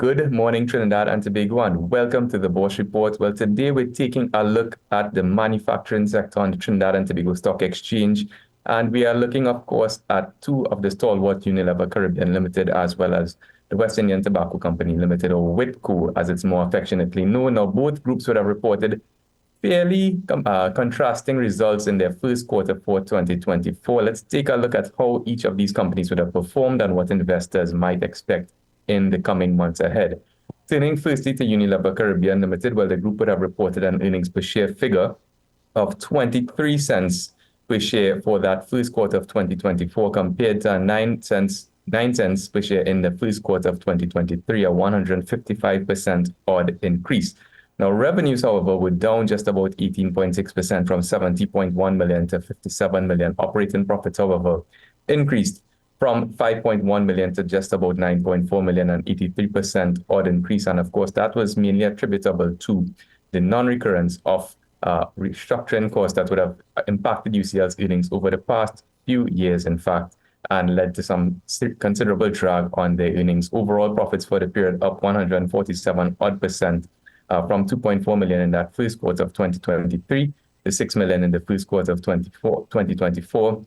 Good morning, Trinidad and Tobago, and welcome to the Bourse Report. Well, today we're taking a look at the manufacturing sector on the Trinidad and Tobago Stock Exchange, and we are looking, of course, at two of the stalwart Unilever Caribbean Limited, as well as the West Indian Tobacco Company Limited, or WITCO, as it's more affectionately known. Now, both groups would have reported fairly contrasting results in their first quarter for 2024. Let's take a look at how each of these companies would have performed and what investors might expect in the coming months ahead. Turning firstly to Unilever Caribbean Limited, well, the group would have reported an earnings per share figure of 23 cents per share for that first quarter of 2024 compared to 9 cents per share in the first quarter of 2023, a 155% odd increase. Now, revenues, however, were down just about 18.6% from 70.1 million to 57 million. Operating profits, however, increased from 5.1 million to just about 9.4 million, an 83% odd increase. And of course, that was mainly attributable to the non-recurrence of restructuring costs that would have impacted UCL's earnings over the past few years, in fact, and led to some considerable drag on their earnings. Overall profits for the period up 147 odd percent from 2.4 million in that first quarter of 2023 to 6 million in the first quarter of 2024.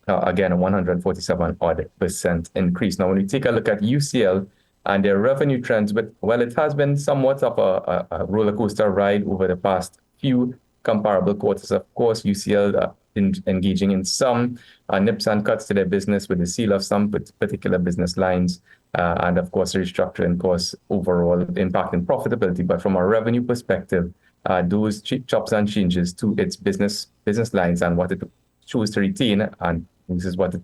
Again, a 147 odd percent increase. Now, when we take a look at UCL and their revenue trends, well, it has been somewhat of a roller coaster ride over the past few comparable quarters. Of course, UCL engaging in some nips and cuts to their business with the seal of some particular business lines, and of course, restructuring costs overall impacting profitability. But from a revenue perspective, those chops and changes to its business lines and what it chose to retain, and this is what it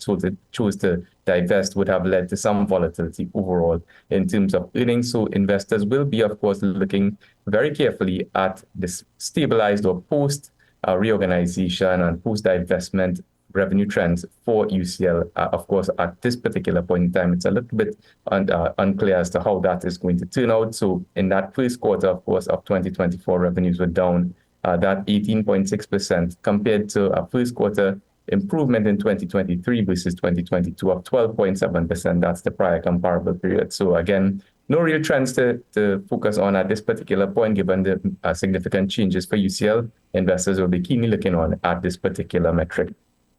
chose to divest, would have led to some volatility overall in terms of earnings. So investors will be, of course, looking very carefully at this stabilized or post-reorganization and post-divestment revenue trends for UCL. Of course, at this particular point in time, it's a little bit unclear as to how that is going to turn out. So in that first quarter, of course, of 2024, revenues were down that 18.6% compared to a first quarter improvement in 2023 versus 2022 of 12.7%. That's the prior comparable period. So again, no real trends to focus on at this particular point, given the significant changes for UCL. Investors will be keenly looking on at this particular metric.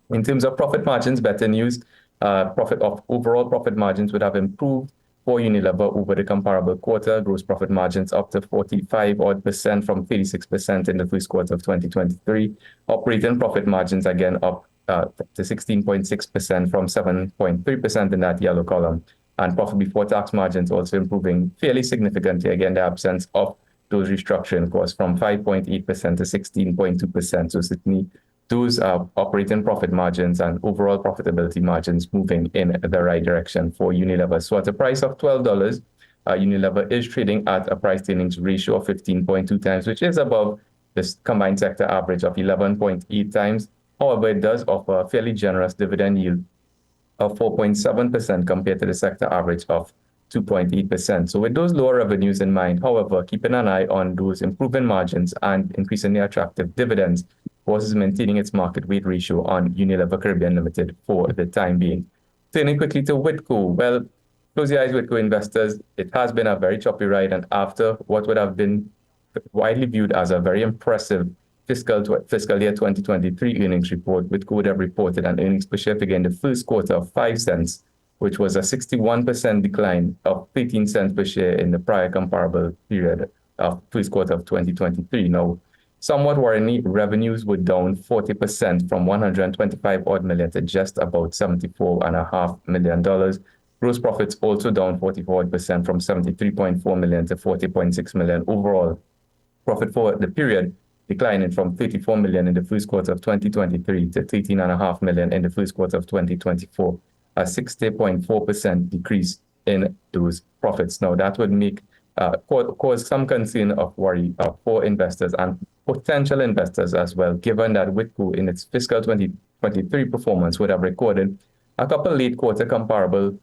In terms of profit margins, better news. Overall profit margins would have improved for Unilever over the comparable quarter. Gross profit margins up to 45 odd percent from 36% in the first quarter of 2023. Operating profit margins again up to 16.6% from 7.3% in that yellow column. And profit before tax margins also improving fairly significantly. Again, the absence of those restructuring costs from 5.8% to 16.2%. So certainly those operating profit margins and overall profitability margins moving in the right direction for Unilever. So at a price of $12, Unilever is trading at a price-to-earnings ratio of 15.2 times, which is above this combined sector average of 11.8 times. However, it does offer a fairly generous dividend yield of 4.7% compared to the sector average of 2.8%. So with those lower revenues in mind, however, keeping an eye on those improving margins and increasingly attractive dividends, Bourse is maintaining its market weight ratio on Unilever Caribbean Limited for the time being. Turning quickly to WITCO. Well, close your eyes, WITCO investors. It has been a very choppy ride, and after what would have been widely viewed as a very impressive fiscal year 2023 earnings report, WITCO would have reported an earnings per share figure in the first quarter of 5 cents, which was a 61% decline of 13 cents per share in the prior comparable period of first quarter of 2023. Now, somewhat worryingly, revenues were down 40% from 125 odd million to just about $74.5 million. Gross profits also down 44% from 73.4 million to 40.6 million. Overall, profit for the period declining from 34 million in the first quarter of 2023 to 13.5 million in the first quarter of 2024, a 60.4% decrease in those profits. Now, that would make cause some concern of worry for investors and potential investors as well, given that WITCO in its fiscal 2023 performance would have recorded a couple late quarter comparable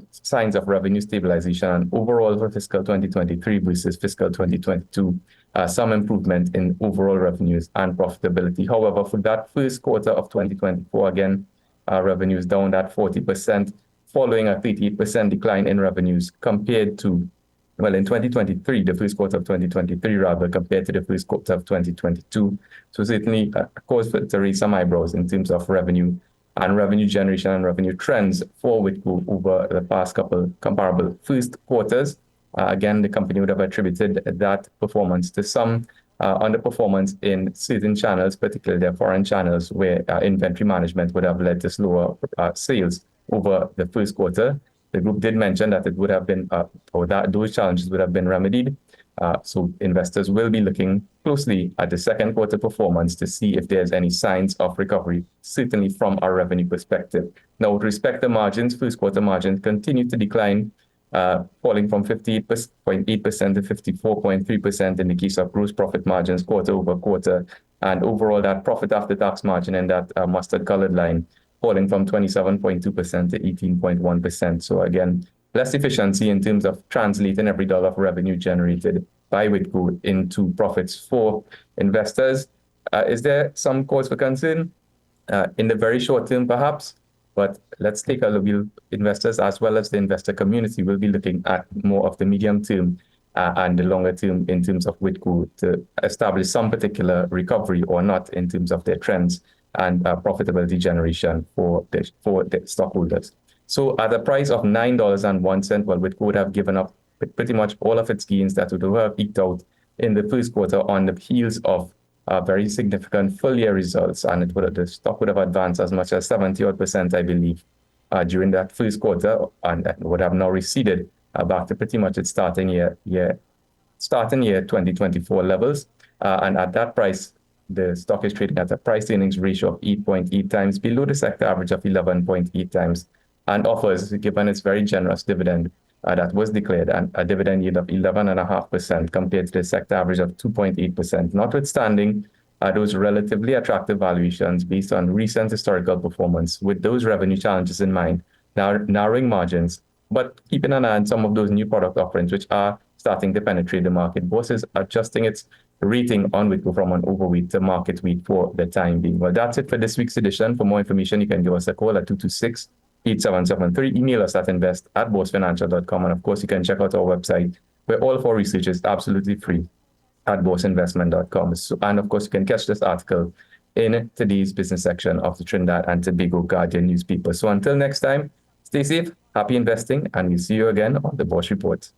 signs of revenue stabilization, and overall for fiscal 2023 versus fiscal 2022, some improvement in overall revenues and profitability. However, for that first quarter of 2024, again, revenues down at 40%, following a 38% decline in revenues compared to well, in 2023, the first quarter of 2023, rather, compared to the first quarter of 2022. So certainly a cause to raise some eyebrows in terms of revenue and revenue generation and revenue trends for Wipro over the past couple comparable first quarters. Again, the company would have attributed that performance to some underperformance in certain channels, particularly their foreign channels, where inventory management would have led to slower sales over the first quarter. The group did mention that it would have been, or that those challenges would have been remedied. So investors will be looking closely at the second quarter performance to see if there's any signs of recovery, certainly from our revenue perspective. Now, with respect to margins, first quarter margins continue to decline, falling from 58.8% to 54.3% in the case of gross profit margins quarter over quarter. And overall, that profit after tax margin in that mustard colored line falling from 27.2% to 18.1%. So again, less efficiency in terms of translating every dollar of revenue generated by Wipro into profits for investors. Is there some cause for concern? In the very short term, perhaps, but let's take a look. Investors, as well as the investor community, will be looking at more of the medium term and the longer term in terms of Wipro to establish some particular recovery or not in terms of their trends and profitability generation for the stockholders. So at a price of $9.01, well, Wipro would have given up pretty much all of its gains that would have eked out in the first quarter on the heels of very significant full year results, and the stock would have advanced as much as 70%, I believe, during that first quarter, and would have now receded back to pretty much its starting year 2024 levels. And at that price, the stock is trading at a price earnings ratio of 8.8 times, below the sector average of 11.8 times, and offers, given its very generous dividend that was declared, and a dividend yield of 11.5% compared to the sector average of 2.8%, notwithstanding those relatively attractive valuations based on recent historical performance, with those revenue challenges in mind, narrowing margins, but keeping an eye on some of those new product offerings which are starting to penetrate the market. Bourse is adjusting its rating on Wipro from an overweight to market weight for the time being. Well, that's it for this week's edition. For more information, you can give us a call at 226-8773. Email us at invest@boursefinancial.com. And of course, you can check out our website where all of our research is absolutely free at bourseinvestment.com. So, and of course, you can catch this article in today's business section of the Trinidad and Tobago Guardian newspaper. So until next time, stay safe, happy investing, and we'll see you again on the Bourse Report.